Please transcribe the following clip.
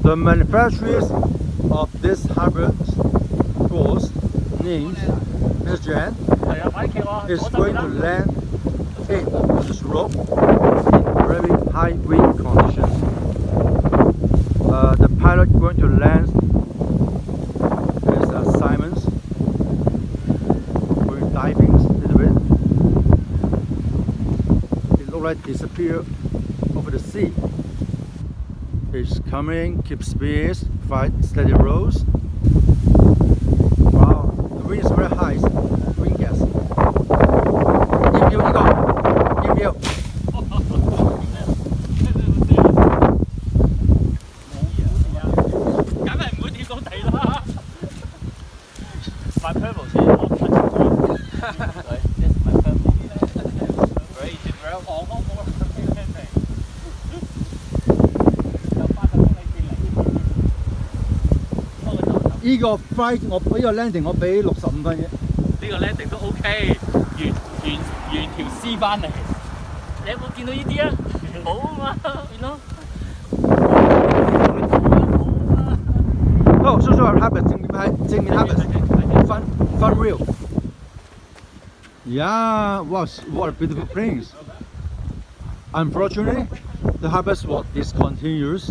The manufacturers of this hybrid course named Mr. Jan is going to land in this rope in very high wind conditions. The pilot going to land is Simons. We're diving a little bit. It looks like disappear over the sea. It's coming, keep speed, fight steady rows. Wow, the wind is very high, wind gas. 要唔要呢個？要唔要？梗係唔會跌到地啦。My purple 先，我噴水。This is my purple. Ready to drill? 航空冇啦，飛飛飛。有80公里轉嚟。呢個 flight 我呢個 landing 我俾65分嘅。呢個 landing 都 OK，原條絲翻嚟。你有冇見到呢啲啊？冇啊嘛，見到。Oh, so habit 正面 habit front wheel. Yeah, wow, what a beautiful planes. Unfortunately, the habits was discontinued